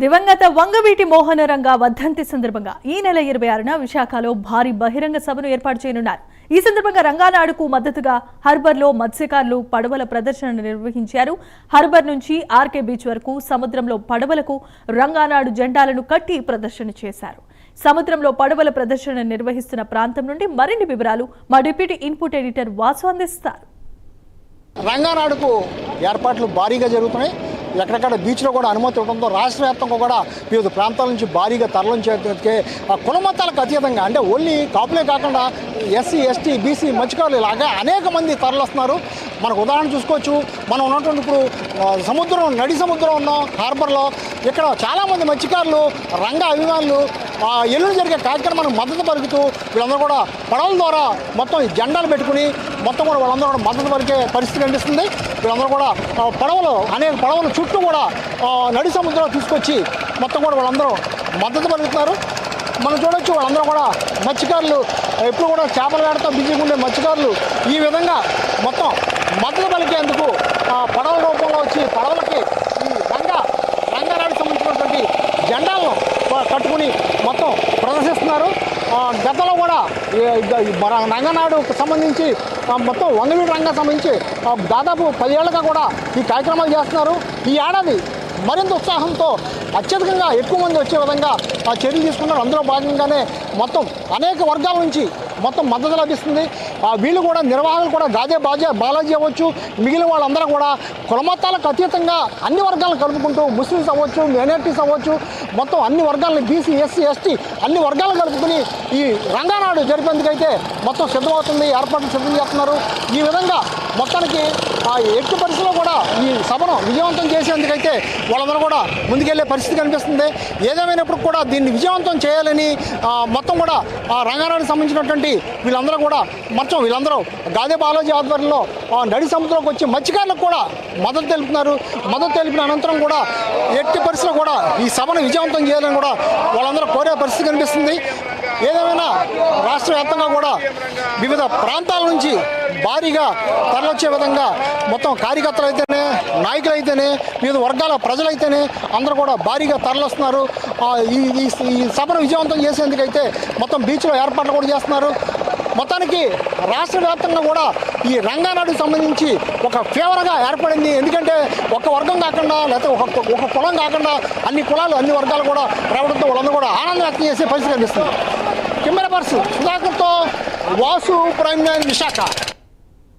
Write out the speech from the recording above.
దివంగత వంగవీటి మోహనరంగ వర్ధంతి సందర్భంగా ఈ నెల 26న విశాఖలో భారీ బహిరంగ సభను ఏర్పాటు చేయనున్నారు. ఈ సందర్భంగా రంగానాడుకు మద్దతుగా హార్బర్లో మత్స్యకారులు పడవల ప్రదర్శన నిర్వహించారు. హార్బర్ నుంచి ఆర్కే బీచ్ వరకు సముద్రంలో పడవలకు రంగానాడు జెండాలను కట్టి ప్రదర్శన చేశారు. సముద్రంలో పడవల ప్రదర్శన నిర్వహిస్తున్న ప్రాంతం నుండి మరిన్ని వివరాలు మా డిప్యూటీ ఇన్పుట్ ఎడిటర్ వాసు అందిస్తారు. రంగానాడుకు ఏర్పాట్లు భారీగా జరుగుతున్నాయి. ఎక్కడెక్కడ బీచ్లో కూడా అనుమతి ఇవ్వడంతో రాష్ట్ర వ్యాప్తంగా కూడా వివిధ ప్రాంతాల నుంచి భారీగా తరలించేందుకే కుల మతాలకు అతీతంగా అంటే ఓన్లీ కాపులే కాకుండా ఎస్సీ ఎస్టీ బీసీ మత్స్యకారులు ఇలాగా అనేక మంది తరలిస్తున్నారు. మనకు ఉదాహరణ చూసుకోవచ్చు. మనం ఉన్నటువంటి ఇప్పుడు నడి సముద్రం ఉన్నాం హార్బర్లో. ఇక్కడ చాలామంది మత్స్యకారులు రంగ అభిమానులు ఎల్లుండి జరిగే కార్యక్రమానికి మద్దతు పలుకుతూ వీళ్ళందరూ కూడా పడవల ద్వారా మొత్తం జెండాలు పెట్టుకుని మొత్తం కూడా వాళ్ళందరూ కూడా మద్దతు పలికే పరిస్థితి కనిపిస్తుంది. వీళ్ళందరూ కూడా అనేక పడవలు చుట్టూ కూడా నడి సముద్రంలో తీసుకొచ్చి మొత్తం కూడా వాళ్ళందరూ మద్దతు పలుకుతున్నారు. మనం చూడొచ్చు వాళ్ళందరూ కూడా మత్స్యకారులు ఎప్పుడు కూడా చేపల వేటతో బిజీగా ఉండే మత్స్యకారులు ఈ విధంగా మొత్తం మద్దతు పలికేందుకు పడవల రూపంలో వచ్చి పడవలకి ఈ రంగానాడుకు సంబంధించినటువంటి జెండాలను కట్టుకుని మొత్తం ప్రదర్శిస్తున్నారు. గతంలో కూడా రంగనాడుకు సంబంధించి మొత్తం వంగవీటి రంగం సంబంధించి దాదాపు 10 ఏళ్ళుగా కూడా ఈ కార్యక్రమాలు చేస్తున్నారు. ఈ ఏడాది మరింత ఉత్సాహంతో అత్యధికంగా ఎక్కువ మంది వచ్చే విధంగా చర్యలు తీసుకున్నారు. అందులో భాగంగానే మొత్తం అనేక వర్గాల నుంచి మొత్తం మద్దతు లభిస్తుంది. వీళ్ళు కూడా నిర్వాహకులు కూడా బాలాజీ అవ్వచ్చు, మిగిలిన వాళ్ళందరూ కూడా కులమతాలకు అతీతంగా అన్ని వర్గాలను కలుపుకుంటూ ముస్లిమ్స్ అవ్వచ్చు, మైనారిటీస్ అవ్వచ్చు, మొత్తం అన్ని వర్గాలని బీసీ ఎస్సీ ఎస్టీ అన్ని వర్గాలను కలుపుకుని ఈ రంగానాడు జరిపేందుకైతే మొత్తం సిద్ధమవుతుంది. ఏర్పాట్లు సిద్ధం చేస్తున్నారు. ఈ విధంగా మొత్తానికి ఎట్టి పరిస్థితుల్లో కూడా ఈ సభను విజయవంతం చేసేందుకైతే వాళ్ళందరూ కూడా ముందుకెళ్లే పరిస్థితి కనిపిస్తుంది. ఏదేమైనప్పుడు కూడా దీన్ని విజయవంతం చేయాలని మొత్తం కూడా రంగానాడుకు సంబంధించినటువంటి వీళ్ళందరూ కూడా వీళ్ళందరూ గాదే బాలాజీ ఆధ్వర్యంలో నడి సముద్రంలోకి వచ్చి మత్స్యకారులకు కూడా మద్దతు తెలుపుతున్నారు. మద్దతు తెలిపిన అనంతరం కూడా ఎట్టి పరిస్థితుల్లో కూడా ఈ సభను విజయవంతం చేయాలని కూడా వాళ్ళందరూ కోరే పరిస్థితి కనిపిస్తుంది. ఏదేమైనా రాష్ట్ర వ్యాప్తంగా కూడా వివిధ ప్రాంతాల నుంచి భారీగా తరలిచ్చే విధంగా మొత్తం కార్యకర్తలు అయితేనే, నాయకులు అయితేనే, వివిధ వర్గాల ప్రజలైతేనే అందరూ కూడా భారీగా తరలిస్తున్నారు. ఈ సభను విజయవంతం చేసేందుకైతే మొత్తం బీచ్లో ఏర్పాట్లు కూడా చేస్తున్నారు. మొత్తానికి రాష్ట్ర వ్యాప్తంగా కూడా ఈ రంగానాడుకు సంబంధించి ఒక ఫేవర్గా ఏర్పడింది. ఎందుకంటే ఒక వర్గం కాకుండా లేకపోతే ఒక కులం కాకుండా అన్ని కులాలు అన్ని వర్గాలు కూడా రావడంతో వాళ్ళందరూ కూడా ఆనందం వ్యక్తం చేసే పరిస్థితి కనిపిస్తుంది. కెమెరా పర్సన్ సుధాకర్తో వాసు, ప్రైమ్ 9 విశాఖ.